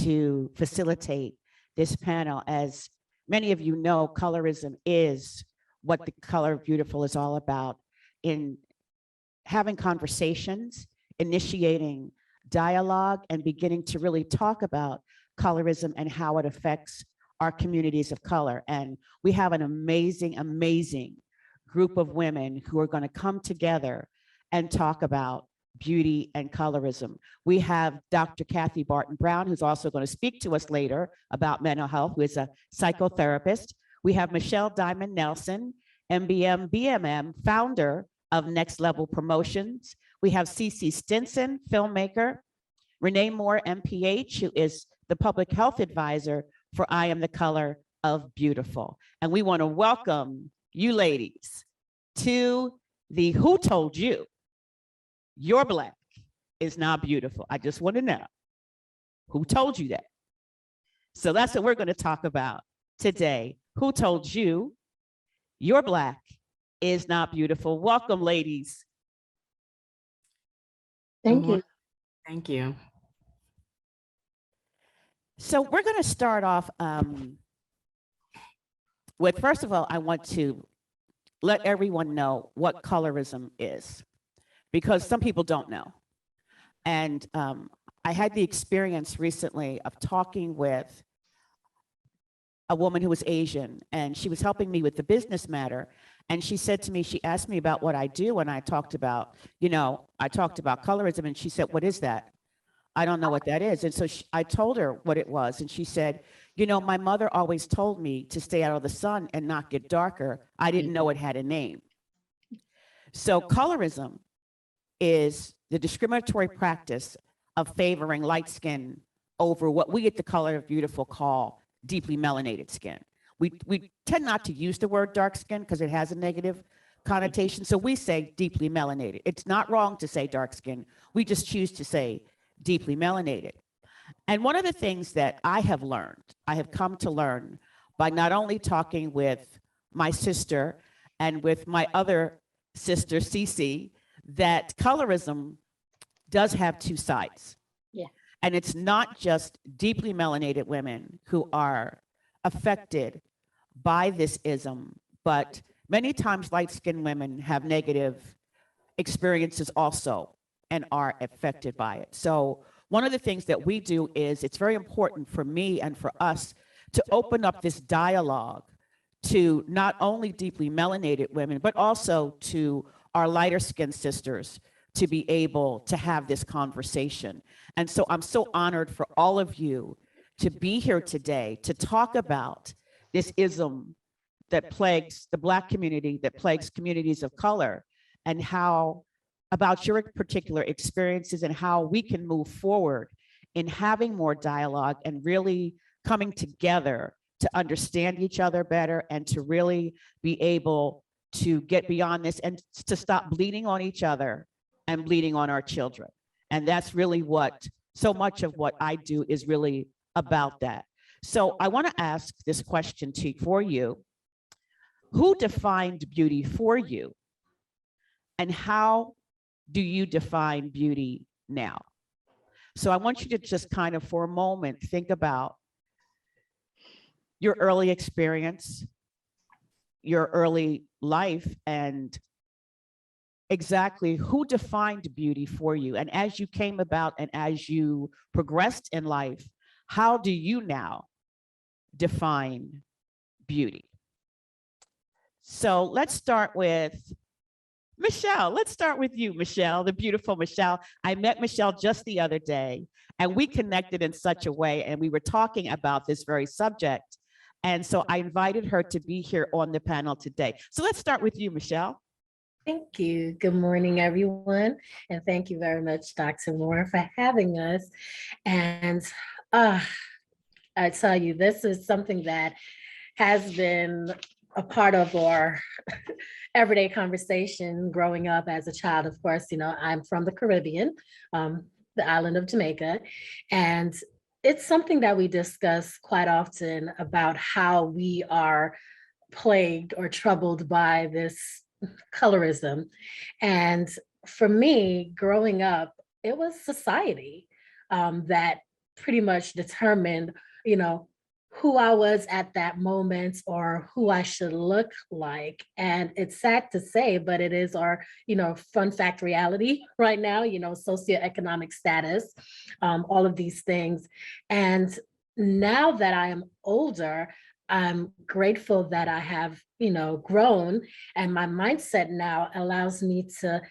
to facilitate this panel. As many of you know, colorism is what the Color of Beautiful is all about, in having conversations, initiating dialogue, and beginning to really talk about colorism and how it affects our communities of color. And we have an amazing, amazing group of women who are going to come together and talk about beauty and colorism. We have Dr. Kathy Barton Brown, who's also going to speak to us later about mental health, who is a psychotherapist. We have Michelle Diamond Nelson, MBM, BMM, founder of Next Level Promotions. We have Cece Stinson, filmmaker. Renee Moore, MPH, who is the public health advisor for I Am the Color of Beautiful. And we want to welcome you ladies to the Who Told You You're Black is Not Beautiful. I just want to know, who told you that? So that's what we're going to talk about today. Who told you you're Black is not beautiful? Welcome, ladies. Thank you. Thank you. So we're going to start off with, first of all, I want to let everyone know what colorism is, because some people don't know. And I had the experience recently of talking with a woman who was Asian, and she was helping me with the business matter. And she said to me, she asked me about what I do, and I talked about, I talked about colorism, and she said, "What is that? I don't know what that is." And so I told her what it was, and she said, "My mother always told me to stay out of the sun and not get darker. I didn't know it had a name." So colorism is the discriminatory practice of favoring light skin over what we at the Color of Beautiful call deeply melanated skin. We tend not to use the word dark skin because it has a negative connotation. So we say deeply melanated. It's not wrong to say dark skin. We just choose to say deeply melanated. And one of the things that I have come to learn by not only talking with my sister and with my other sister, Cece, that colorism does have two sides. Yeah. And it's not just deeply melanated women who are affected by this ism, but many times light-skinned women have negative experiences also and are affected by it. So one of the things that we do is, it's very important for me and for us to open up this dialogue to not only deeply melanated women, but also to our lighter skinned sisters to be able to have this conversation. And so I'm so honored for all of you to be here today to talk about this ism that plagues the Black community, that plagues communities of color, and how about your particular experiences and how we can move forward in having more dialogue and really coming together to understand each other better and to really be able to get beyond this and to stop bleeding on each other and bleeding on our children. And that's really what so much of what I do is really about that. So I want to ask this question for you. Who defined beauty for you? And how do you define beauty now? So I want you to just kind of for a moment think about your early experience, your early life, and exactly who defined beauty for you. And as you came about and as you progressed in life, how do you now define beauty? So let's start with Michelle. Let's start with you, Michelle, the beautiful Michelle. I met Michelle just the other day, and we connected in such a way, and we were talking about this very subject. And so I invited her to be here on the panel today. So let's start with you, Michelle. Thank you. Good morning, everyone. And thank you very much, Dr. Moore, for having us. And I tell you, this is something that has been a part of our everyday conversation growing up as a child. Of course, I'm from the Caribbean, the island of Jamaica, and it's something that we discuss quite often about how we are plagued or troubled by this colorism. And for me, growing up, it was society that pretty much determined, you know, who I was at that moment or who I should look like. And it's sad to say, but it is our, you know, fun fact reality right now, you know, socioeconomic status, all of these things. And now that I am older, I'm grateful that I have, you know, grown, and my mindset now allows me to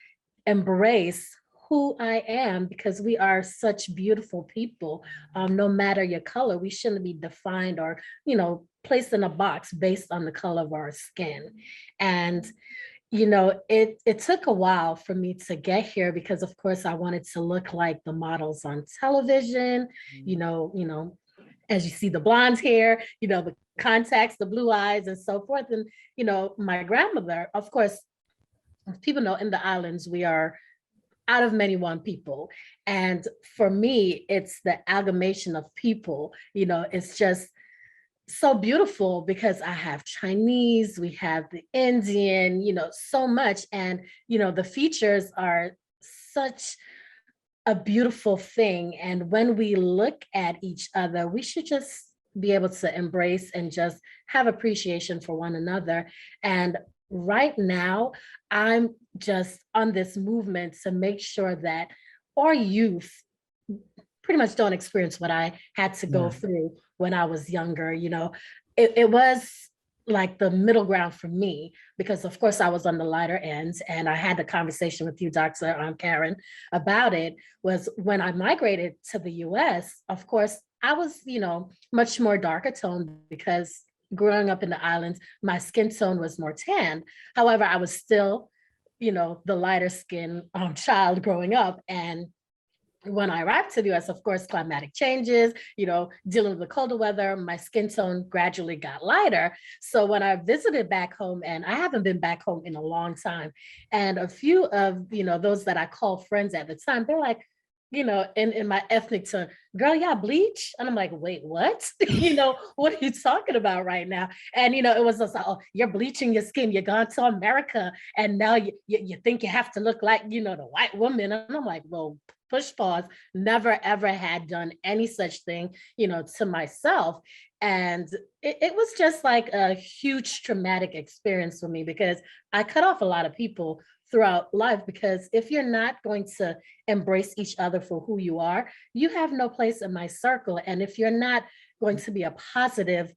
embrace who I am, because we are such beautiful people. No matter your color, we shouldn't be defined or, you know, placed in a box based on the color of our skin. And you know, it took a while for me to get here because of course I wanted to look like the models on television, you know, as you see the blonde hair, you know, the contacts, the blue eyes and so forth. And, you know, my grandmother, of course, people know in the islands, we are out of many one people. And for me, it's the amalgamation of people, you know, it's just so beautiful because I have Chinese, we have the Indian, you know, so much. And, you know, the features are such a beautiful thing. And when we look at each other, we should just be able to embrace and just have appreciation for one another. And right now, I'm just on this movement to make sure that our youth pretty much don't experience what I had to go Yeah. through when I was younger. You know, it was like the middle ground for me because of course I was on the lighter end, and I had the conversation with you, Dr. Karen, about it. Was when I migrated to the US, of course, I was, you know, much more darker toned because growing up in the islands, my skin tone was more tan. However, I was still, you know, the lighter skin child growing up. And when I arrived to the US, of course, climatic changes, you know, dealing with the colder weather, my skin tone gradually got lighter. So when I visited back home, and I haven't been back home in a long time, and a few of, you know, those that I called friends at the time, they're like, you know, in my ethnic tone, girl, yeah, bleach. And I'm like, wait, what? You know, what are you talking about right now? And, you know, it was just like, oh, you're bleaching your skin. You're gone to America. And now you think you have to look like, you know, the white woman. And I'm like, well, push pause, never ever had done any such thing, you know, to myself. And it was just like a huge traumatic experience for me because I cut off a lot of people throughout life, because if you're not going to embrace each other for who you are, you have no place in my circle. And if you're not going to be a positive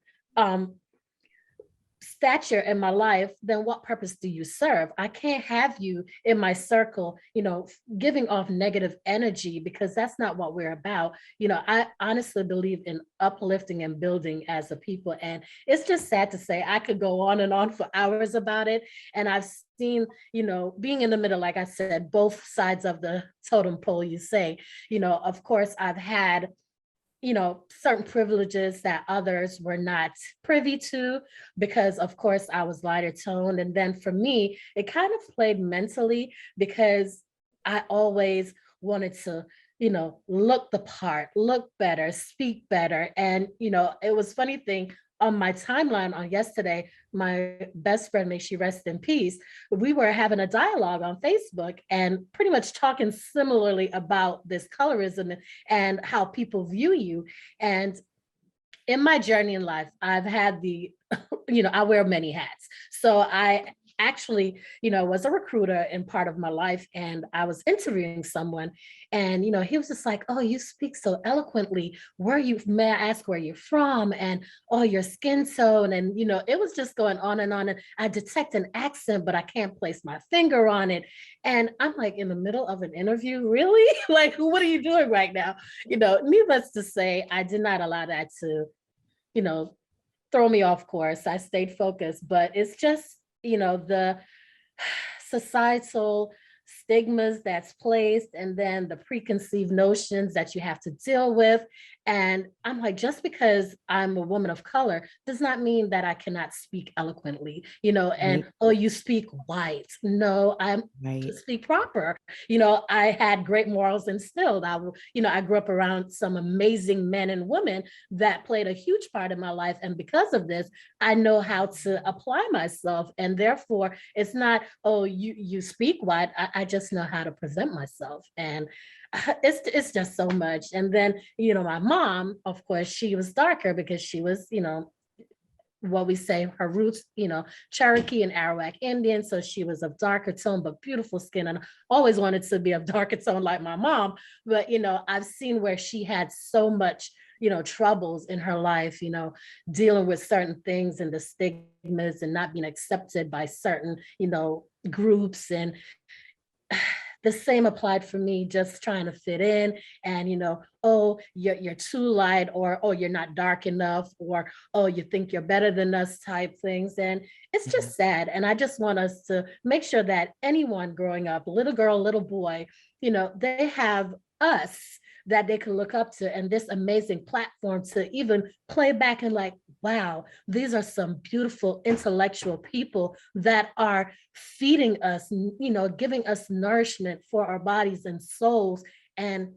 stature in my life, then what purpose do you serve? I can't have you in my circle, you know, giving off negative energy, because that's not what we're about. You know, I honestly believe in uplifting and building as a people. And it's just sad to say I could go on and on for hours about it. And I've seen, you know, being in the middle, like I said, both sides of the totem pole, you say, you know, of course, I've had, you know, certain privileges that others were not privy to because of course I was lighter toned. And then for me, it kind of played mentally because I always wanted to, you know, look the part, look better, speak better. And, you know, it was funny thing on my timeline on yesterday, my best friend, may she rest in peace, we were having a dialogue on Facebook and pretty much talking similarly about this colorism and how people view you. And in my journey in life, I've had the, you know, I wear many hats. So I actually, you know, was a recruiter in part of my life, and I was interviewing someone, and, you know, he was just like, oh, you speak so eloquently. May I ask where you're from? And, oh, your skin tone. And, you know, it was just going on and on. And I detect an accent, but I can't place my finger on it. And I'm like, in the middle of an interview, really? Like, what are you doing right now? You know, needless to say, I did not allow that to, you know, throw me off course. I stayed focused, but it's just, you know, the societal stigmas that's placed, and then the preconceived notions that you have to deal with. And I'm like, just because I'm a woman of color does not mean that I cannot speak eloquently, you know, and, Right. oh, you speak white. No, I'm to Right. speak proper. You know, I had great morals instilled. You know, I grew up around some amazing men and women that played a huge part in my life. And because of this, I know how to apply myself. And therefore, it's not, oh, you speak white. I just know how to present myself. And it's just so much. And then, my mom, of course, she was darker because she was, what we say, her roots, Cherokee and Arawak Indian. So she was of darker tone, but beautiful skin. And I always wanted to be of darker tone like my mom. But, I've seen where she had so much, troubles in her life, dealing with certain things and the stigmas and not being accepted by certain, groups. And the same applied for me, just trying to fit in. And oh, you're too light, or oh, you're not dark enough, or oh, you think you're better than us type things. And it's Mhm. just sad. And I just want us to make sure that anyone growing up, little girl, little boy, they have us that they can look up to, and this amazing platform to even play back and like, wow, these are some beautiful intellectual people that are feeding us, giving us nourishment for our bodies and souls. And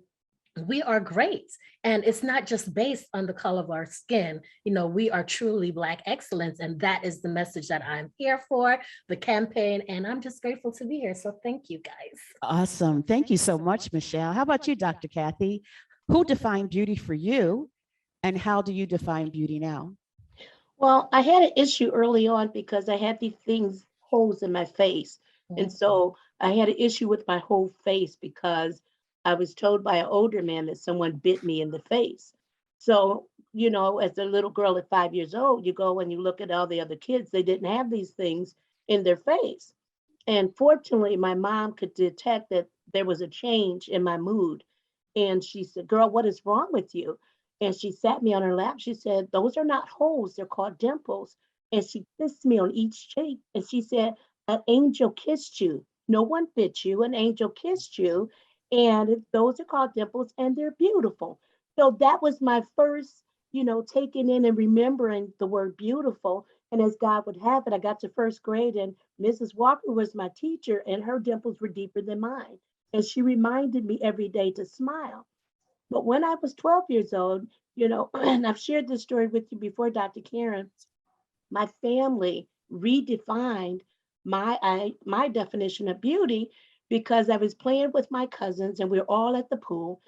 we are great. And it's not just based on the color of our skin. We are truly Black excellence. And that is the message that I'm here for, the campaign. And I'm just grateful to be here. So thank you, guys. Awesome. Thank you so much, Michelle. How about you, Dr. Kathy? Who defined beauty for you, and how do you define beauty now? Well, I had an issue early on because I had these things, holes in my face. And so I had an issue with my whole face because I was told by an older man that someone bit me in the face. So, as a little girl at 5 years old, you go and you look at all the other kids, they didn't have these things in their face. And fortunately, my mom could detect that there was a change in my mood. And she said, "Girl, what is wrong with you?" And she sat me on her lap. She said, "Those are not holes, they're called dimples." And she kissed me on each cheek. And she said, "An angel kissed you. No one bit you, an angel kissed you. And those are called dimples, and they're beautiful." So that was my first, taking in and remembering the word beautiful. And as God would have it, I got to first grade, and Mrs. Walker was my teacher, and her dimples were deeper than mine. And she reminded me every day to smile. But when I was 12 years old, and I've shared this story with you before, Dr. Karen, my family redefined my definition of beauty because I was playing with my cousins and we were all at the pool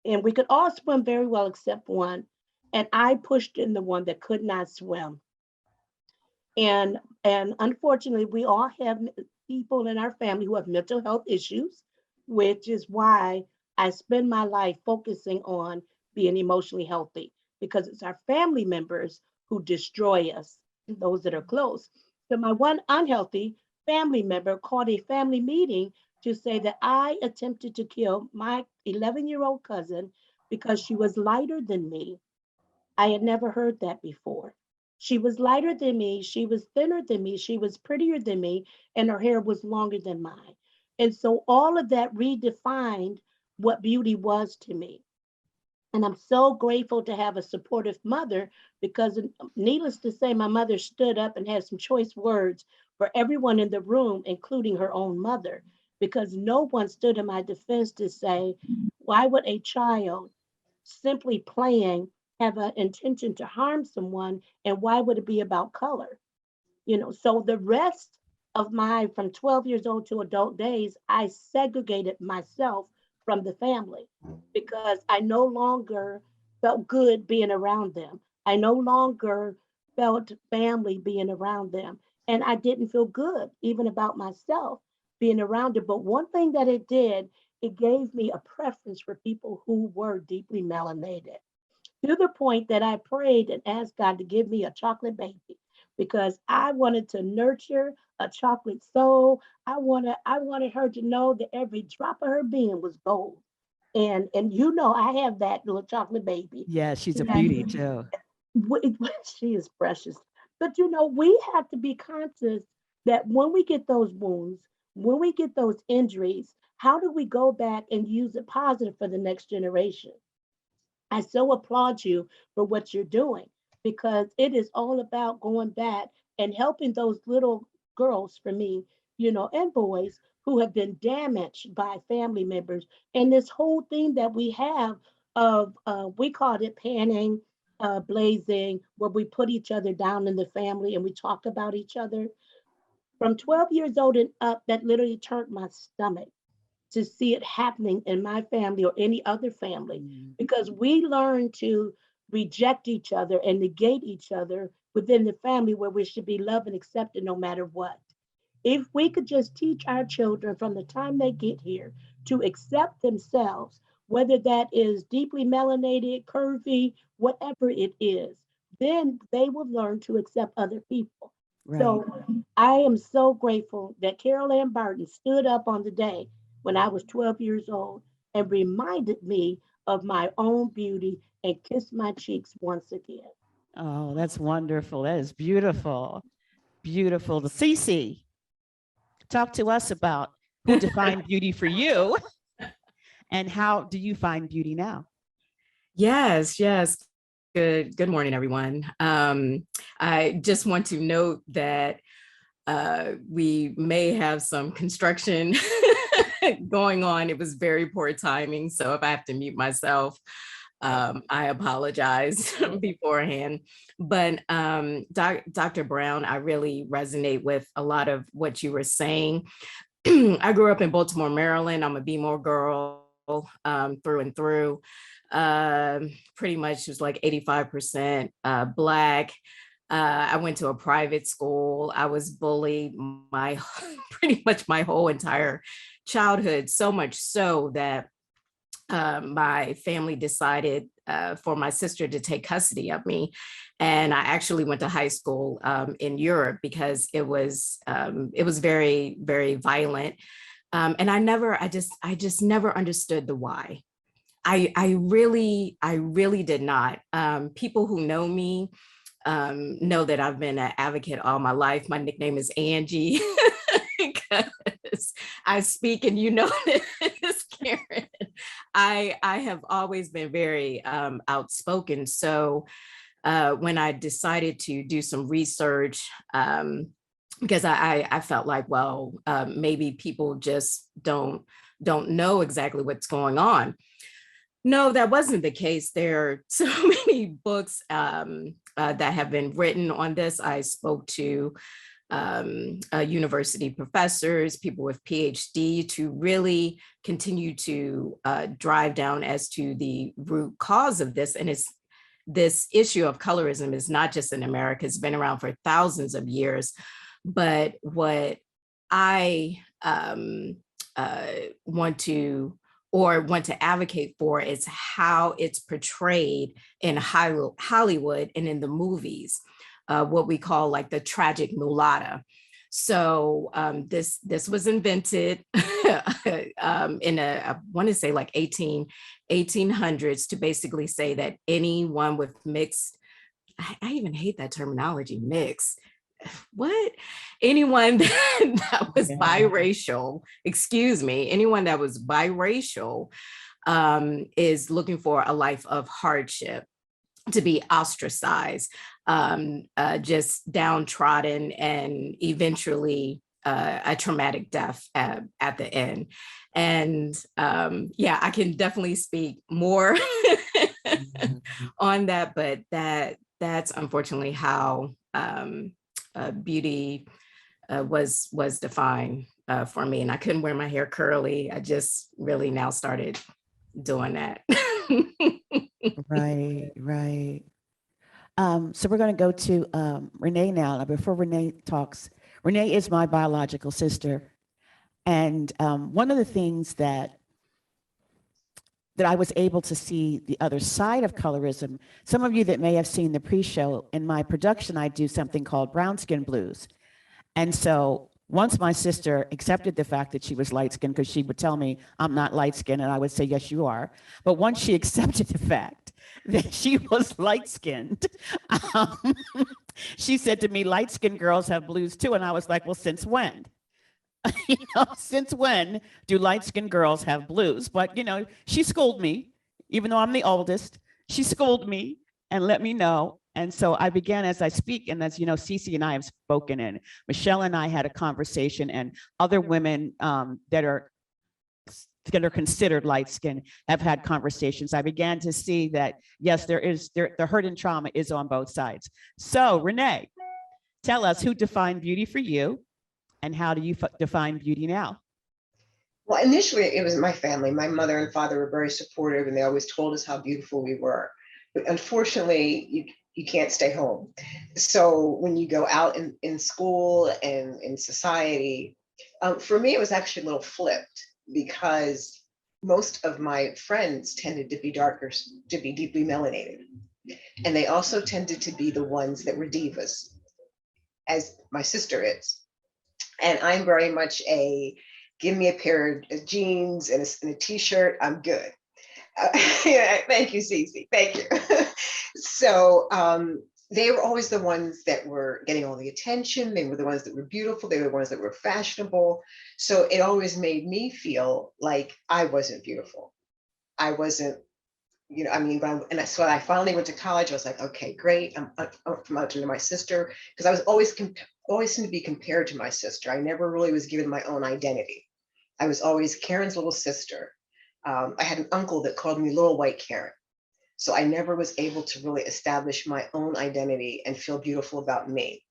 and we could all swim very well except one. And I pushed in the one that could not swim. And unfortunately, we all have people in our family who have mental health issues, which is why I spend my life focusing on being emotionally healthy because it's our family members who destroy us, those that are close. So my one unhealthy family member called a family meeting to say that I attempted to kill my 11-year-old cousin because she was lighter than me. I had never heard that before. She was lighter than me, she was thinner than me, she was prettier than me, and her hair was longer than mine. And so all of that redefined what beauty was to me. And I'm so grateful to have a supportive mother because, needless to say, my mother stood up and had some choice words for everyone in the room, including her own mother, because no one stood in my defense to say, why would a child simply playing have an intention to harm someone, and why would it be about color? So the rest of my from 12 years old to adult days, I segregated myself from the family because I no longer felt good being around them. I no longer felt family being around them. And I didn't feel good even about myself being around it. But one thing that it did, it gave me a preference for people who were deeply melanated, to the point that I prayed and asked God to give me a chocolate baby because I wanted to nurture a chocolate soul. I wanted her to know that every drop of her being was gold. And I have that little chocolate baby. Yeah, she's a beauty And too. she is precious. But we have to be conscious that when we get those wounds, when we get those injuries, how do we go back and use it positive for the next generation? I so applaud you for what you're doing because it is all about going back and helping those little girls for me, and boys who have been damaged by family members. And this whole thing that we have of, we called it panning, blazing, where we put each other down in the family and we talk about each other. From 12 years old and up, that literally turned my stomach to see it happening in my family or any other family, because we learn to reject each other and negate each other within the family where we should be loved and accepted no matter what. If we could just teach our children from the time they get here to accept themselves, whether that is deeply melanated, curvy, whatever it is, then they will learn to accept other people. Right. So I am so grateful that Carol Ann Barton stood up on the day when I was 12 years old and reminded me of my own beauty and kissed my cheeks once again. Oh, that's wonderful. That is beautiful. Beautiful. Cece, talk to us about who defined beauty for you and how do you find beauty now? Yes, yes. Good morning, everyone. I just want to note that we may have some construction going on. It was very poor timing. So if I have to mute myself, I apologize beforehand. But Dr. Brown, I really resonate with a lot of what you were saying. I grew up in Baltimore, Maryland. I'm a B-more girl through and through. Pretty much was like 85% Black. I went to a private school. I was bullied my pretty much my whole entire childhood, so much so that my family decided for my sister to take custody of me. And I actually went to high school in Europe because it was very, very violent. And I just never understood the why. I really did not. People who know me know that I've been an advocate all my life. My nickname is Angie because I speak, and you know this, Karen. I have always been very outspoken. So when I decided to do some research, because I felt like, well, maybe people just don't know exactly what's going on. No, that wasn't the case. There are so many books that have been written on this. I spoke to university professors, people with PhD, to really continue to drive down as to the root cause of this. And it's this issue of colorism is not just in America, it's been around for thousands of years. But what I want to advocate for is how it's portrayed in Hollywood and in the movies, what we call like the tragic mulatta. So this was invented in I want to say like 1800s to basically say that anyone with mixed, I even hate that terminology, mixed. What? Anyone that was biracial, excuse me, anyone that was biracial is looking for a life of hardship, to be ostracized, just downtrodden, and eventually a traumatic death at the end. And yeah, I can definitely speak more on that, but that's unfortunately how beauty was defined for me. And I couldn't wear my hair curly. I just really now started doing that. Right, right. So we're going to go to Renee now. Before Renee talks, Renee is my biological sister. And one of the things that I was able to see the other side of colorism, some of you that may have seen the pre-show, in my production, I do something called brown skin blues. And so once my sister accepted the fact that she was light skinned, because she would tell me I'm not light skinned, and I would say, yes, you are. But once she accepted the fact that she was light skinned, she said to me, light skinned girls have blues too. And I was like, well, since when? Since when do light skinned girls have blues? But, she schooled me, even though I'm the oldest. She schooled me and let me know. And so I began as I speak, and as Cece and I have spoken, and Michelle and I had a conversation, and other women that are considered light skinned have had conversations. I began to see that, yes, the hurt and trauma is on both sides. So Renee, tell us who defined beauty for you, and how do you define beauty now? Well, initially it was my family. My mother and father were very supportive, and they always told us how beautiful we were. But unfortunately, you can't stay home. So when you go out in school and in society, for me, it was actually a little flipped because most of my friends tended to be darker, to be deeply melanated. And they also tended to be the ones that were divas, as my sister is. And I'm very much a give me a pair of jeans and a t-shirt, I'm good. Yeah, thank you, Cece. Thank you. So they were always the ones that were getting all the attention. They were the ones that were beautiful. They were the ones that were fashionable. So it always made me feel like I wasn't beautiful. I wasn't, I mean, so I finally went to college. I was like, okay, great. I'm promoted to my sister, because I was always seemed to be compared to my sister. I never really was given my own identity. I was always Karen's little sister. I had an uncle that called me Little White Karen. So I never was able to really establish my own identity and feel beautiful about me.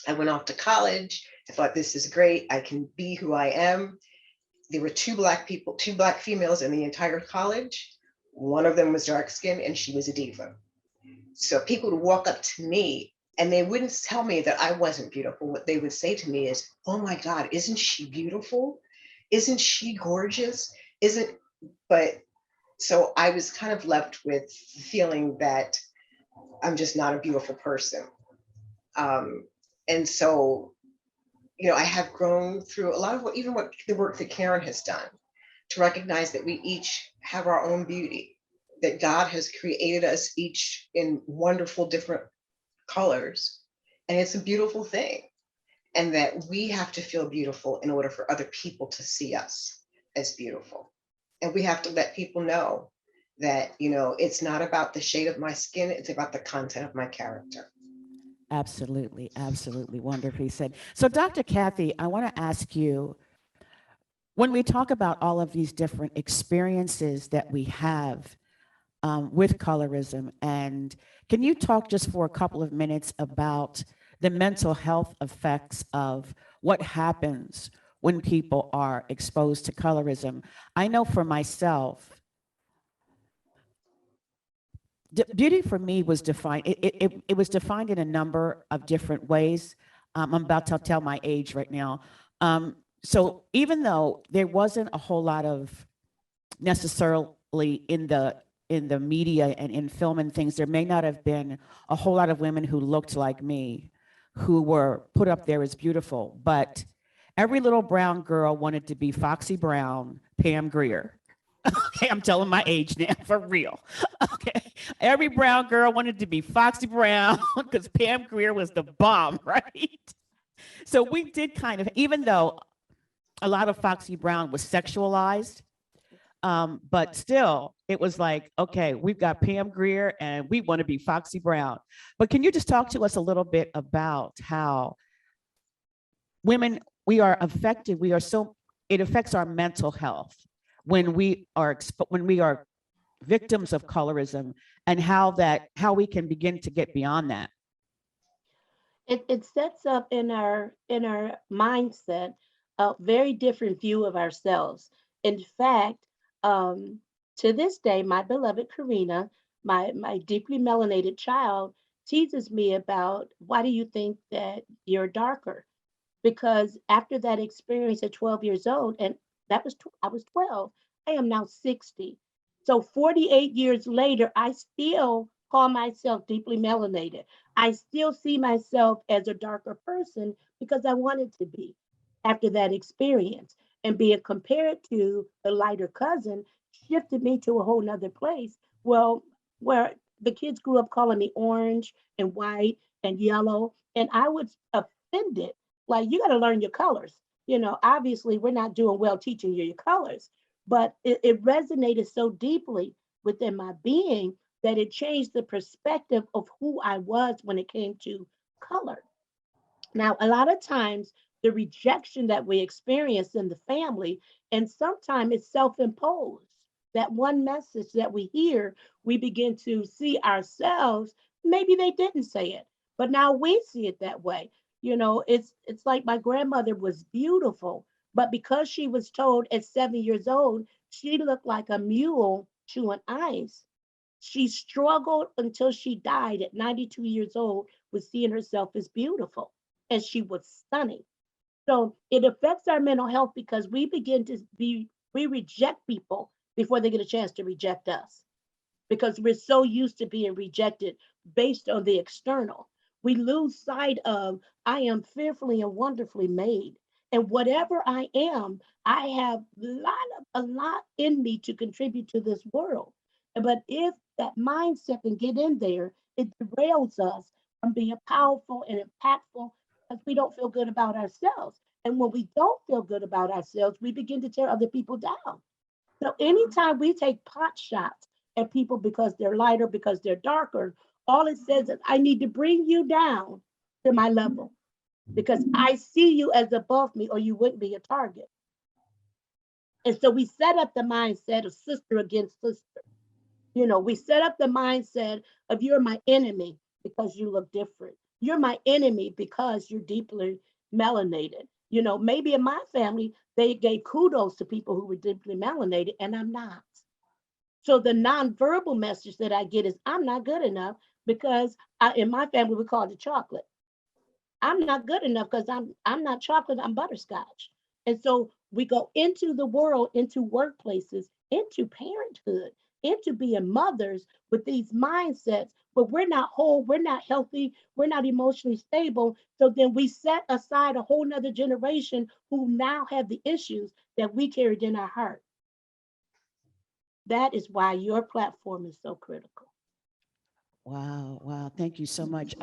I went off to college. I thought, this is great. I can be who I am. There were two black females in the entire college. One of them was dark skinned and she was a diva. So people would walk up to me and they wouldn't tell me that I wasn't beautiful. What they would say to me is, oh my God, isn't she beautiful? Isn't she gorgeous? But so I was kind of left with feeling that I'm just not a beautiful person. And so, I have grown through a lot of even what the work that Karen has done to recognize that we each have our own beauty, that God has created us each in wonderful different colors. And it's a beautiful thing. And that we have to feel beautiful in order for other people to see us as beautiful. And we have to let people know that, it's not about the shade of my skin, it's about the content of my character. Absolutely, absolutely wonderfully said. So, Dr. Kathy, I want to ask you, when we talk about all of these different experiences that we have with colorism, and can you talk just for a couple of minutes about the mental health effects of what happens when people are exposed to colorism? I know for myself, beauty for me was defined. It was defined in a number of different ways. I'm about to tell my age right now. So even though there wasn't a whole lot of necessarily in the media and in film and things, there may not have been a whole lot of women who looked like me, who were put up there as beautiful. But every little brown girl wanted to be Foxy Brown, Pam Grier. Okay, I'm telling my age now, for real. Okay, every brown girl wanted to be Foxy Brown because Pam Grier was the bomb, right? So we did kind of, even though a lot of Foxy Brown was sexualized, but still, it was like, okay, we've got Pam Grier and we want to be Foxy Brown. But can you just talk to us a little bit about how women, we are affected, it affects our mental health when we are victims of colorism, and how we can begin to get beyond that. It sets up in our mindset a very different view of ourselves. In fact, um, to this day, my beloved Karina, my deeply melanated child, teases me about, why do you think that you're darker? Because after that experience at 12 years old, and I was 12, I am now 60. So 48 years later, I still call myself deeply melanated. I still see myself as a darker person because I wanted to be after that experience. And being compared to the lighter cousin shifted me to a whole nother place. Well, where the kids grew up calling me orange and white and yellow, and I was offended. Like, you got to learn your colors. Obviously, we're not doing well teaching you your colors, but it resonated so deeply within my being that it changed the perspective of who I was when it came to color. Now, a lot of times, the rejection that we experience in the family, and sometimes it's self imposed. That one message that we hear, we begin to see ourselves. Maybe they didn't say it, but now we see it that way. It's like my grandmother was beautiful, But because she was told at 7 years old, she looked like a mule chewing ice. She struggled until she died at 92 years old with seeing herself as beautiful. And she was stunning. So it affects our mental health because we begin to we reject people before they get a chance to reject us because we're so used to being rejected based on the external. We lose sight of, I am fearfully and wonderfully made. And whatever I am, I have a lot in me to contribute to this world. But if that mindset can get in there, it derails us from being powerful and impactful because we don't feel good about ourselves. And when we don't feel good about ourselves, we begin to tear other people down. So anytime we take pot shots at people because they're lighter, because they're darker, all it says is, I need to bring you down to my level because I see you as above me or you wouldn't be a target. And so we set up the mindset of sister against sister. You know, we set up the mindset of you're my enemy because you look different. You're my enemy because you're deeply melanated. You know, maybe in my family, they gave kudos to people who were deeply melanated, and I'm not. So the nonverbal message that I get is I'm not good enough because in my family, we call it chocolate. I'm not good enough because I'm not chocolate, I'm butterscotch. And so we go into the world, into workplaces, into parenthood, into being mothers with these mindsets, but we're not whole, we're not healthy, we're not emotionally stable. So then we set aside a whole nother generation who now have the issues that we carried in our heart. That is why your platform is so critical. Wow, wow. Thank you so much.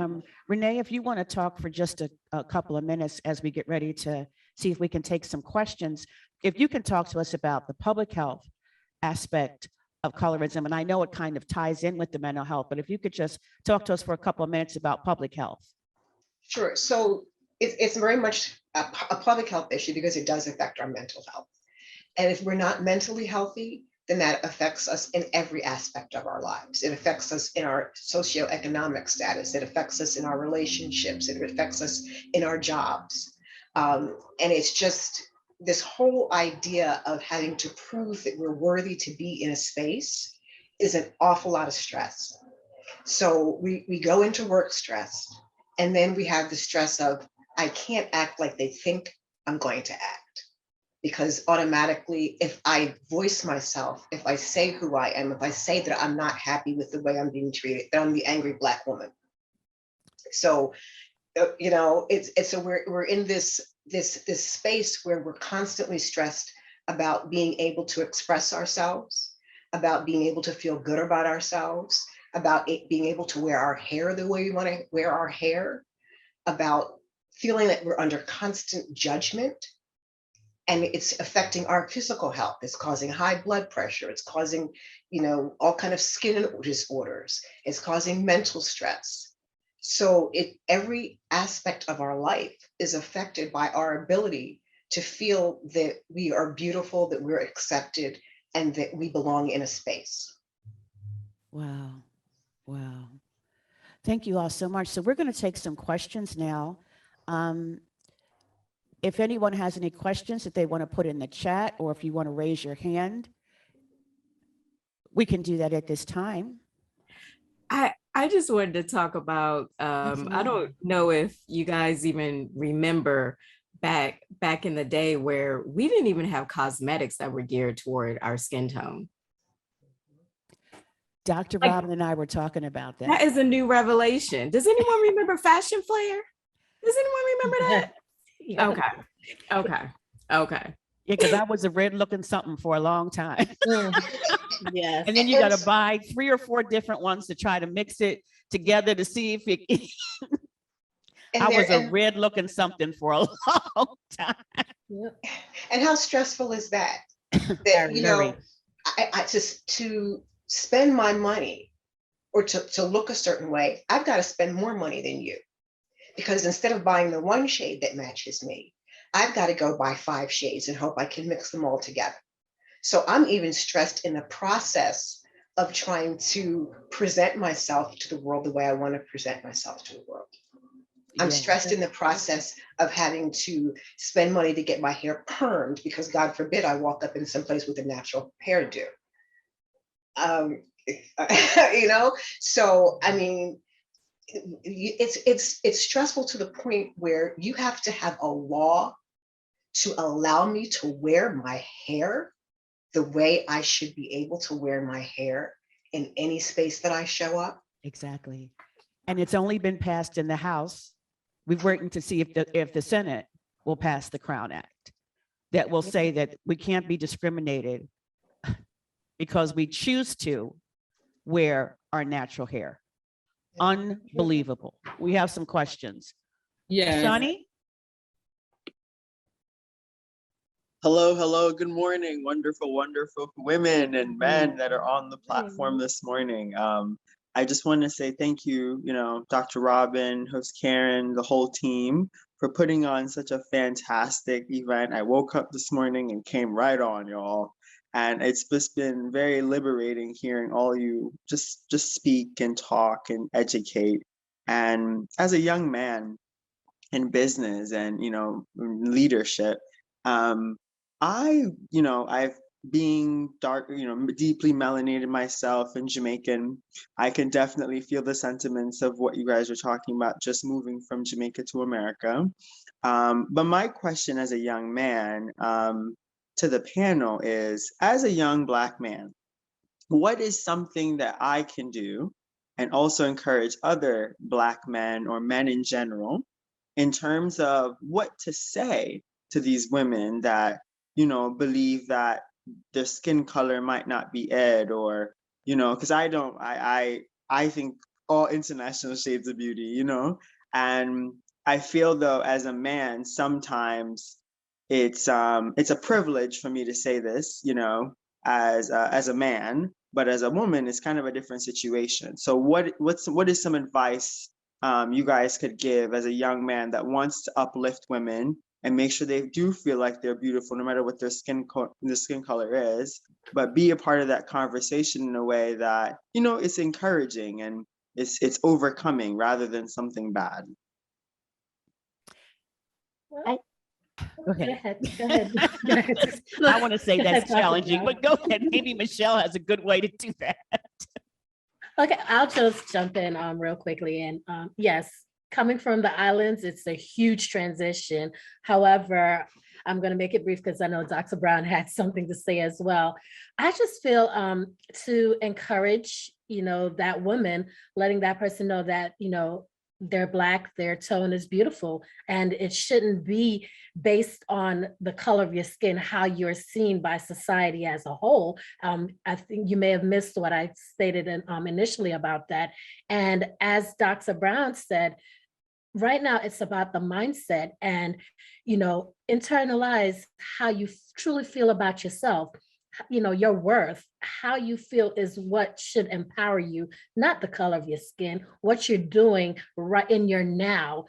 Renee, if you want to talk for just a couple of minutes as we get ready to see if we can take some questions, if you can talk to us about the public health aspect of colorism, and I know it kind of ties in with the mental health, but if you could just talk to us for a couple of minutes about public health. Sure. So it's very much a public health issue because it does affect our mental health. And if we're not mentally healthy, then that affects us in every aspect of our lives. It affects us in our socioeconomic status. It affects us in our relationships. It affects us in our jobs. And it's just this whole idea of having to prove that we're worthy to be in a space is an awful lot of stress. So we go into work stressed, and then we have the stress of, I can't act like they think I'm going to act. Because automatically, if I voice myself, if I say who I am, if I say that I'm not happy with the way I'm being treated, that I'm the angry Black woman. So, you know, it's so we're in this space where we're constantly stressed about being able to express ourselves, about being able to feel good about ourselves, about being able to wear our hair the way we want to wear our hair, about feeling that we're under constant judgment. And it's affecting our physical health. It's causing high blood pressure. It's causing, you know, all kind of skin disorders. It's causing mental stress. So every aspect of our life is affected by our ability to feel that we are beautiful, that we're accepted, and that we belong in a space. Wow, wow. Thank you all so much. So we're going to take some questions now. If anyone has any questions that they want to put in the chat, or if you want to raise your hand, we can do that at this time. I just wanted to talk about, I don't know if you guys even remember back in the day where we didn't even have cosmetics that were geared toward our skin tone. Dr. Robin and I were talking about that. That is a new revelation. Does anyone remember Fashion Flare? Does anyone remember that? Yeah. Okay. Yeah, because I was a red looking something for a long time. Yes. And then you got to buy 3 or 4 different ones to try to mix it together to see if it. I was a red looking something for a long time. Yep. And how stressful is that? That, you know, I just to spend my money or to look a certain way, I've got to spend more money than you. Because instead of buying the one shade that matches me, I've got to go buy 5 shades and hope I can mix them all together. So I'm even stressed in the process of trying to present myself to the world the way I want to present myself to the world. I'm Yeah. stressed in the process of having to spend money to get my hair permed because God forbid I walk up in someplace with a natural hairdo. You know, so I mean, it's stressful to the point where you have to have a law to allow me to wear my hair the way I should be able to wear my hair in any space that I show up. Exactly. And it's only been passed in the House. We're waiting to see if the Senate will pass the Crown Act that will say that we can't be discriminated because we choose to wear our natural hair. Unbelievable. We have some questions. Yeah. Shani? Hello. Good morning. Wonderful women and men that are on the platform this morning. I just want to say thank you, Dr. Robin, host Karen, the whole team for putting on such a fantastic event. I woke up this morning and came right on, y'all. And it's just been very liberating hearing all you just speak and talk and educate. And as a young man in business and, leadership, I've being dark, deeply melanated myself and Jamaican, I can definitely feel the sentiments of what you guys are talking about, just moving from Jamaica to America. But my question as a young man to the panel is, as a young Black man, what is something that I can do and also encourage other Black men or men in general in terms of what to say to these women that, believe that their skin color might not be it, or, because I think all international shades of beauty, and I feel though, as a man, sometimes it's a privilege for me to say this, as a man, but as a woman, it's kind of a different situation. So what is some advice you guys could give as a young man that wants to uplift women and make sure they do feel like they're beautiful no matter what their skin color is, but be a part of that conversation in a way that, it's encouraging and it's overcoming rather than something bad. Go ahead. Go ahead. I want to say that's Dr. challenging, Brown. but go ahead. Maybe Michelle has a good way to do that. Okay, I'll just jump in real quickly. And yes, coming from the islands, it's a huge transition. However, I'm going to make it brief because I know Dr. Brown had something to say as well. I just feel to encourage, that woman, letting that person know that, they're Black, their tone is beautiful, and it shouldn't be based on the color of your skin, how you're seen by society as a whole. I think you may have missed what I stated initially about that. And as Dr. Brown said, right now it's about the mindset and, internalize how you truly feel about yourself. Your worth, how you feel is what should empower you, not the color of your skin, what you're doing right in your now,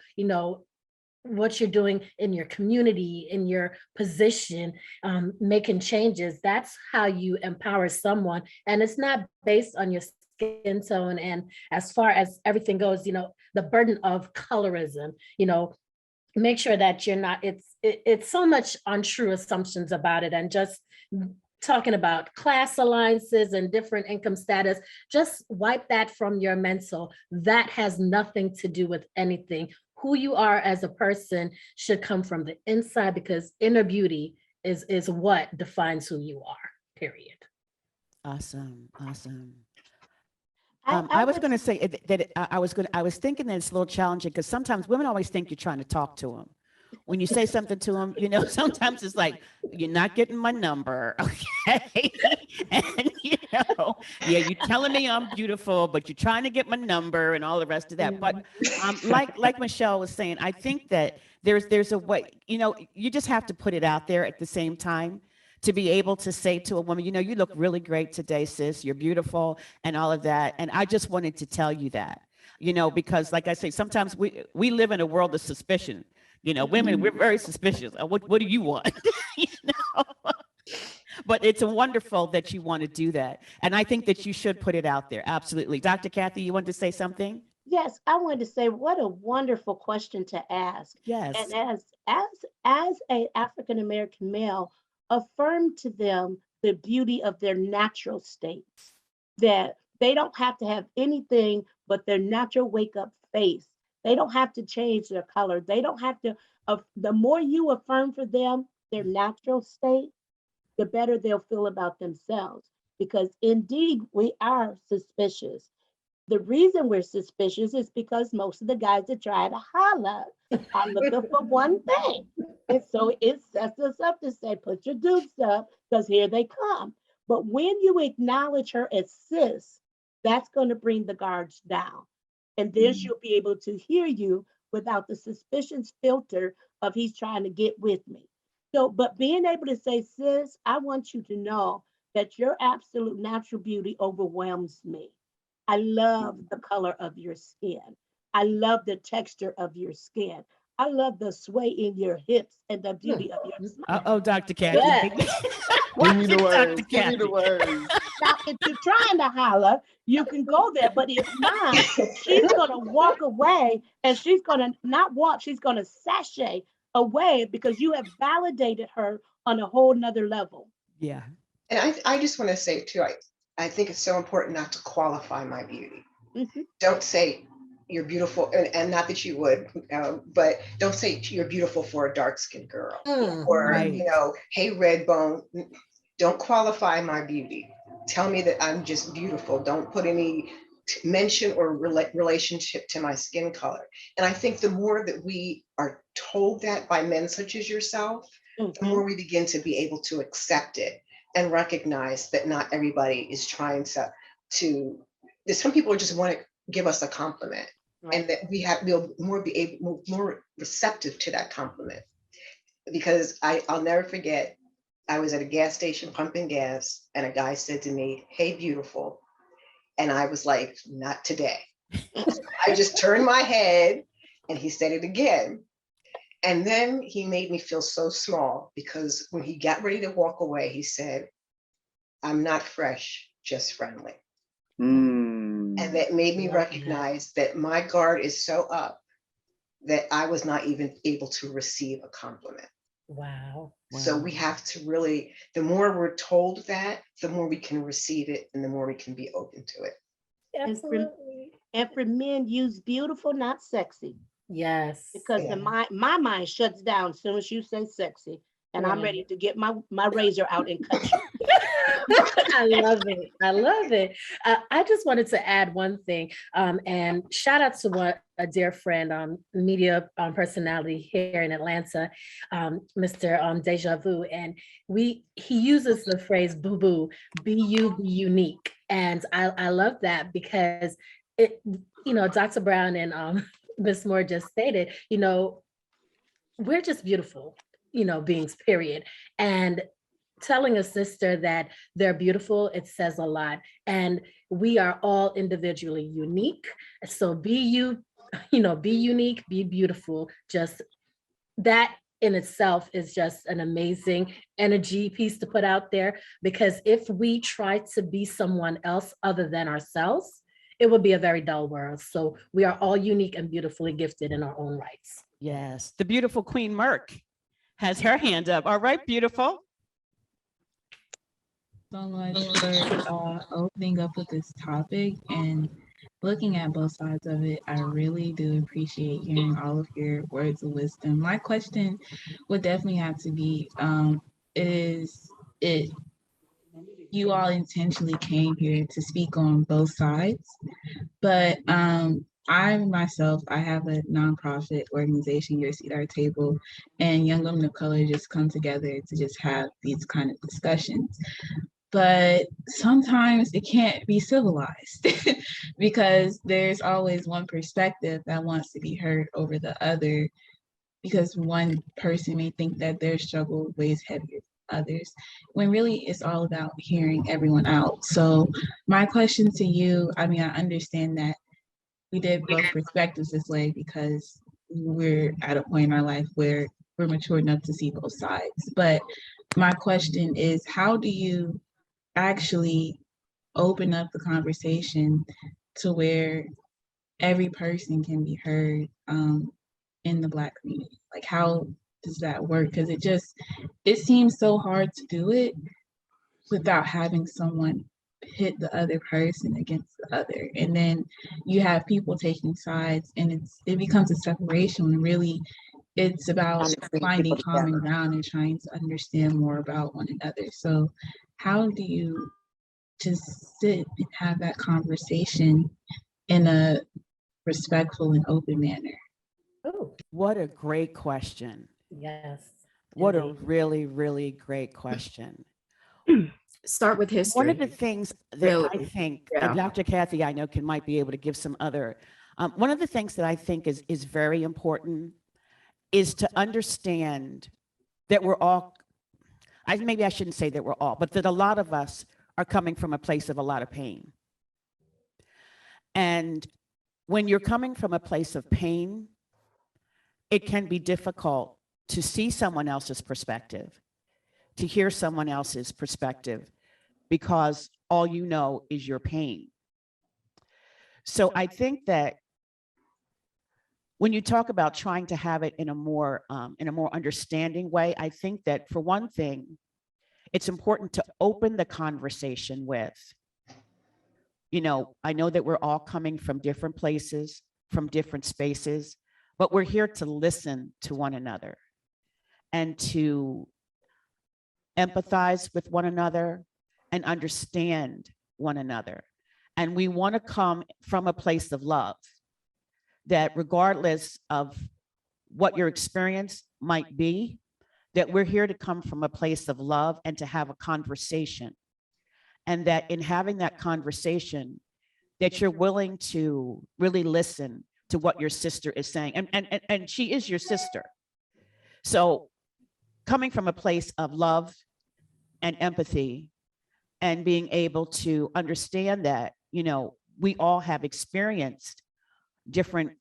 what you're doing in your community, in your position, making changes. That's how you empower someone. And it's not based on your skin tone. And as far as everything goes, the burden of colorism, make sure that you're not, it's so much untrue assumptions about it, and just talking about class alliances and different income status, just wipe that from your mental. That has nothing to do with anything. Who you are as a person should come from the inside, because inner beauty is what defines who you are, period. Awesome. I was going to say that I was thinking that it's a little challenging because sometimes women always think you're trying to talk to them. When you say something to them, sometimes it's like, you're not getting my number, okay? And, yeah, you're telling me I'm beautiful, but you're trying to get my number and all the rest of that. But like Michelle was saying, I think that there's a way, you just have to put it out there at the same time to be able to say to a woman, you look really great today, sis, you're beautiful and all of that. And I just wanted to tell you that, because like I say, sometimes we live in a world of suspicion. Women, we're very suspicious. What do you want? But it's wonderful that you want to do that. And I think that you should put it out there. Absolutely. Dr. Kathy, you want to say something? Yes, I wanted to say what a wonderful question to ask. Yes. And as a African American male, affirm to them the beauty of their natural states. That they don't have to have anything but their natural wake up face. They don't have to change their color. They don't have to. The more you affirm for them their natural state, the better they'll feel about themselves. Because indeed, we are suspicious. The reason we're suspicious is because most of the guys that try to holler are looking for one thing. And so it sets us up to say, put your dukes up, because here they come. But when you acknowledge her as sis, that's going to bring the guards down. And then she'll be able to hear you without the suspicions filter of he's trying to get with me. So, but being able to say, sis, I want you to know that your absolute natural beauty overwhelms me. I love the color of your skin. I love the texture of your skin. I love the sway in your hips and the beauty of your smile. Uh-oh, Dr. Kathy. Yeah. Watch Give me the it, words. Dr. Give me the Kathy. words. Now, if you're trying to holler, you can go there. But if not, she's going to walk away, and she's going to not walk, she's going to sashay away because you have validated her on a whole nother level. Yeah. And I just want to say too, I think it's so important not to qualify my beauty. Mhm. Don't say you're beautiful, and not that you would, but don't say you're beautiful for a dark skinned girl, or, Right. hey, red bone. Don't qualify my beauty. Tell me that I'm just beautiful. Don't put any mention or relationship to my skin color. And I think the more that we are told that by men such as yourself, the Mhm. more we begin to be able to accept it and recognize that not everybody is trying to that some people just want to give us a compliment, and that we'll more receptive to that compliment. Because I'll never forget, I was at a gas station pumping gas, and a guy said to me, "Hey, beautiful." And I was like, "Not today." I just turned my head, and he said it again. And then he made me feel so small, because when he got ready to walk away, he said, "I'm not fresh, just friendly." Mm. And that made me Love that. recognize that my guard is so up that I was not even able to receive a compliment. Wow. So we have to really, the more we're told that, the more we can receive it, and the more we can be open to it. Absolutely. And for men, use beautiful, not sexy. Yes. Because Yeah. my mind shuts down as soon as you say sexy. And I'm Yeah. ready to get my razor out and cut you. I love it. I love it. I just wanted to add one thing, and shout out to a dear friend, media personality here in Atlanta, Mr. Deja Vu, and he uses the phrase "boo boo," be you, be unique, and I love that because it, Dr. Brown and Miss Moore just stated, we're just beautiful, beings, period, and telling a sister that they're beautiful, it says a lot. And we are all individually unique. So be you, be unique, be beautiful. Just that in itself is just an amazing energy piece to put out there. Because if we try to be someone else other than ourselves, it would be a very dull world. So we are all unique and beautifully gifted in our own rights. Yes. The beautiful Queen Merck has her hand up. All right, beautiful. So much for opening up with this topic and looking at both sides of it. I really do appreciate hearing all of your words of wisdom. My question would definitely have to be, is it you all intentionally came here to speak on both sides, but I myself, I have a nonprofit organization, Your Seat, Our Table, and young women of color just come together to just have these kind of discussions. But sometimes it can't be civilized because there's always one perspective that wants to be heard over the other, because one person may think that their struggle weighs heavier than others, when really it's all about hearing everyone out. So my question to you, I mean, I understand that we did both perspectives this way because we're at a point in our life where we're mature enough to see both sides. But my question is, how do you actually open up the conversation to where every person can be heard in the Black community? Like, how does that work? Because it seems so hard to do it without having someone pit the other person against the other. And then you have people taking sides, and it becomes a separation when really it's about finding common ground and trying to understand more about one another. So how do you just sit and have that conversation in a respectful and open manner? Oh, What a great question. yes. What a indeed. really, really great question. Start with One of history. the things that Really? I think, Yeah. and Dr. Kathy, I know might be able to give some other, one of the things that I think is very important is to understand that we're all, maybe I shouldn't say that we're all, but that a lot of us are coming from a place of a lot of pain. And when you're coming from a place of pain, it can be difficult to see someone else's perspective, to hear someone else's perspective, because all you know is your pain. So I think that when you talk about trying to have it in a more understanding way, I think that for one thing, it's important to open the conversation with, I know that we're all coming from different places, from different spaces, but we're here to listen to one another and to empathize with one another and understand one another. And we want to come from a place of love, that regardless of what your experience might be, that we're here to come from a place of love and to have a conversation. And that in having that conversation, that you're willing to really listen to what your sister is saying. And she is your sister. So coming from a place of love and empathy and being able to understand that, we all have experienced different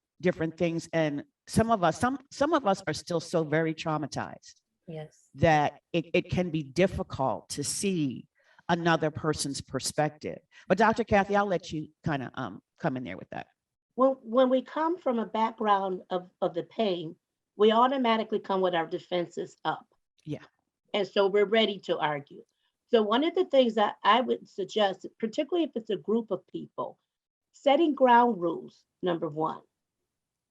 things. And some of us are still so very traumatized Yes. that it can be difficult to see another person's perspective. But Dr. Kathy, I'll let you kind of come in there with that. Well, when we come from a background of the pain, we automatically come with our defenses up. Yeah. And so we're ready to argue. So one of the things that I would suggest, particularly if it's a group of people, setting ground rules, number one.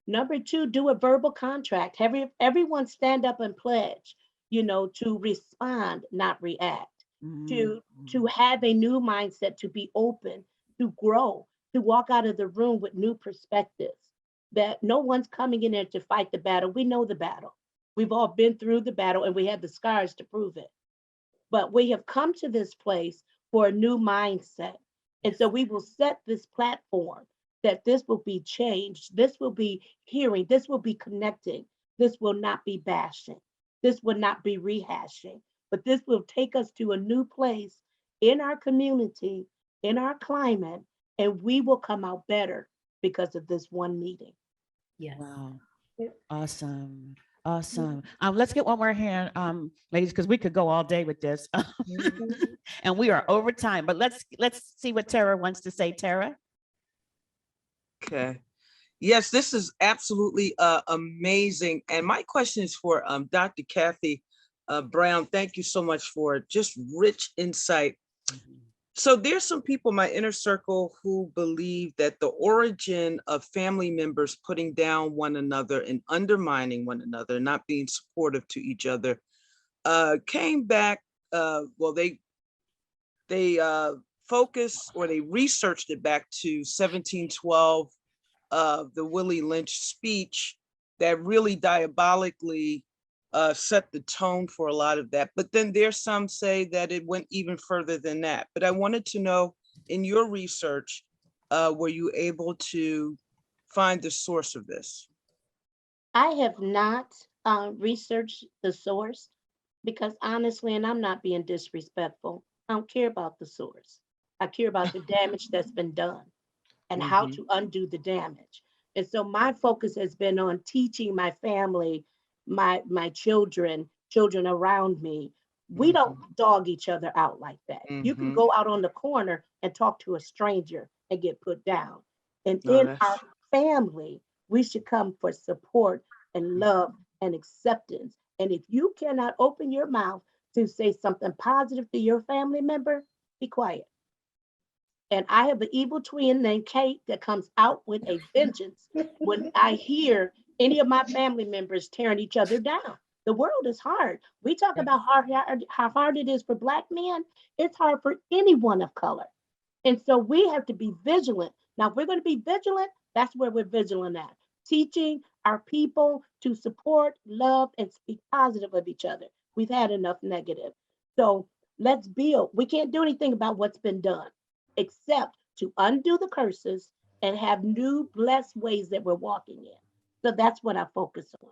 Number two, do a verbal contract. Have everyone stand up and pledge, to respond, not react, to have a new mindset, to be open, to grow, to walk out of the room with new perspectives, that no one's coming in there to fight the battle. We know the battle. We've all been through the battle and we have the scars to prove it. But we have come to this place for a new mindset. And so we will set this platform that this will be changed. This will be hearing. This will be connecting. This will not be bashing. This will not be rehashing. But this will take us to a new place in our community, in our climate, and we will come out better because of this one meeting. Yes. Wow. Awesome. Let's get one more hand, ladies, because we could go all day with this. And we are over time, but let's see what Tara wants to say. Tara. Okay. Yes, this is absolutely amazing. And my question is for Dr. Kathy Brown. Thank you so much for just rich insight. So there's some people in my inner circle who believe that the origin of family members putting down one another and undermining one another, not being supportive to each other, came back, they focused, or they researched it back to 1712, the Willie Lynch speech that really diabolically set the tone for a lot of that. But then there's some say that it went even further than that. But I wanted to know, in your research, were you able to find the source of this? I have not researched the source because honestly, and I'm not being disrespectful, I don't care about the source. I care about the damage that's been done and how to undo the damage. And so my focus has been on teaching my family, my children around me. We don't dog each other out like that. You can go out on the corner and talk to a stranger and get put down. And in our family, we should come for support and love and acceptance. And if you cannot open your mouth to say something positive to your family member, be quiet. And I have an evil twin named Kate that comes out with a vengeance when I hear any of my family members tearing each other down. The world is hard. We talk about how hard it is for Black men. It's hard for anyone of color. And so we have to be vigilant. Now, if we're going to be vigilant, that's where we're vigilant at. Teaching our people to support, love, and speak positive of each other. We've had enough negative. So let's build. We can't do anything about what's been done except to undo the curses and have new blessed ways that we're walking in. So that's what I focus on.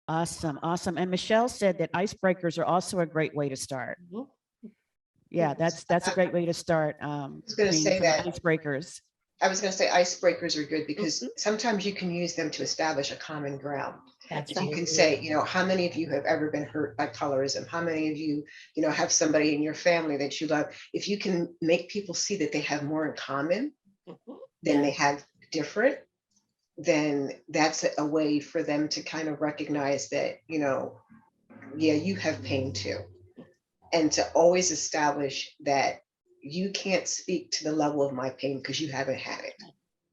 Awesome, awesome. And Michelle said that icebreakers are also a great way to start. Mhm. Yeah, that's a great way to start. was gonna doing say some that. icebreakers. I was going to say icebreakers are good because sometimes you can use them to establish a common ground. That's If you right. can say, how many of you have ever been hurt by colorism? How many of you, have somebody in your family that you love? If you can make people see that they have more in common than they have different, then that's a way for them to kind of recognize that, yeah, you have pain too. And to always establish that you can't speak to the level of my pain because you haven't had it.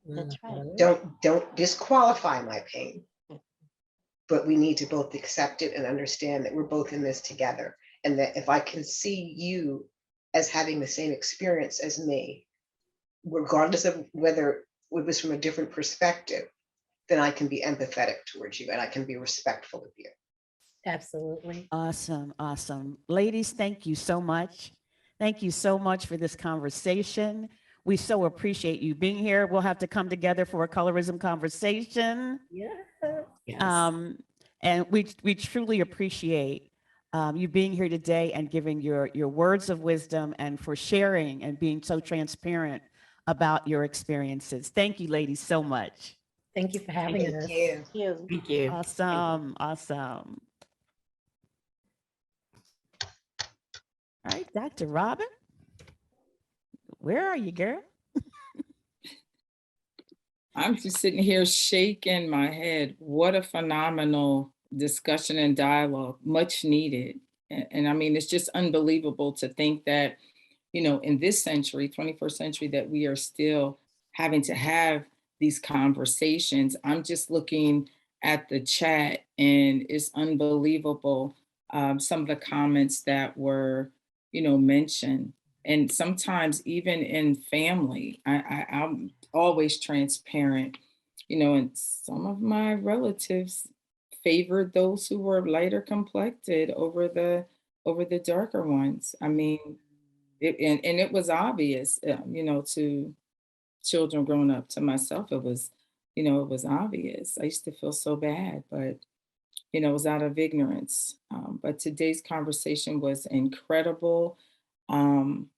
That's right. Don't disqualify my pain, but we need to both accept it and understand that we're both in this together. And that if I can see you as having the same experience as me, regardless of whether it was from a different perspective, then I can be empathetic towards you and I can be respectful of you. Absolutely. Awesome, awesome. Ladies, thank you so much. Thank you so much for this conversation. We so appreciate you being here. We'll have to come together for a colorism conversation. Yeah. Yes. And we truly appreciate you being here today and giving your words of wisdom and for sharing and being so transparent about your experiences. Thank you, ladies, so much. Thank you for having us. Thank you. You. Thank you. Awesome, awesome. All right, Dr. Robin, where are you, girl? I'm just sitting here shaking my head. What a phenomenal discussion and dialogue, much needed. And I mean, it's just unbelievable to think that, in this century, 21st century, that we are still having to have these conversations. I'm just looking at the chat and it's unbelievable. Some of the comments that were, mentioned. And sometimes even in family, I'm always transparent, and some of my relatives favored those who were lighter complected over the darker ones. I mean, and it was obvious, to children growing up, to myself, it was, it was obvious. I used to feel so bad, but it was out of ignorance. But today's conversation was incredible. Um,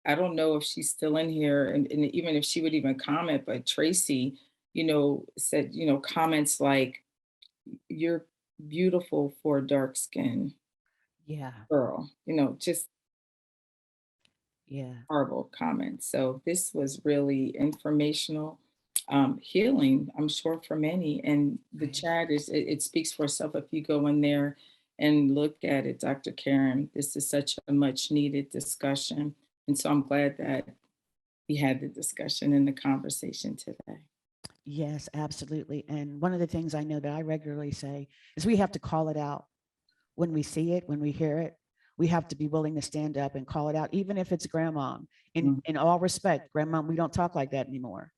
I don't know if she's still in here and even if she would even comment, but Tracy, said, comments like, you're beautiful for a dark skin Yeah, girl, just yeah. horrible comments. So this was really informational, healing, I'm sure for many. And the Right. chat it speaks for itself. If you go in there and look at it, Dr. Karen, this is such a much needed discussion. And so I'm glad that we had the discussion and the conversation today. Yes, absolutely. And one of the things I know that I regularly say is we have to call it out when we see it, when we hear it. We have to be willing to stand up and call it out, even if it's grandma. In all respect, grandma, we don't talk like that anymore.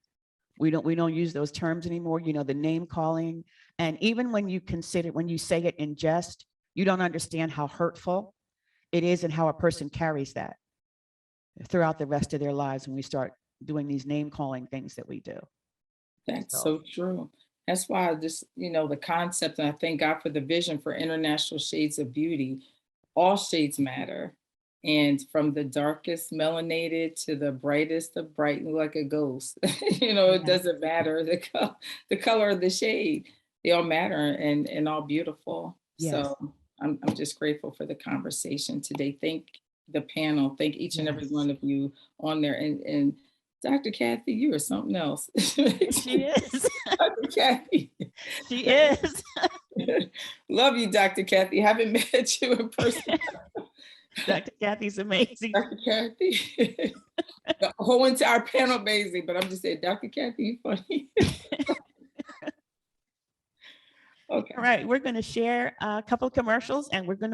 We don't use those terms anymore. The name calling, and even when you say it in jest, you don't understand how hurtful it is and how a person carries that throughout the rest of their lives when we start doing these name calling things that we do. That's So, so true. That's why I just, the concept, and I thank God for the vision for International Shades of Beauty. All shades matter. And from the darkest melanated to the brightest of bright like a ghost, it doesn't matter the color of the shade. They all matter and all beautiful. yes. So I'm just grateful for the conversation today. Thank the panel. Thank each and every Yes. one of you on there. And Dr. Kathy, you are something else. She is. Dr. Kathy. She is. Love you, Dr. Kathy. Haven't met you in person. Dr. Kathy's amazing. Dr. Kathy. The whole entire panel amazing, but I'm just saying, Dr. Kathy, you funny. Okay. All right, we're going to share a couple of commercials and we're going to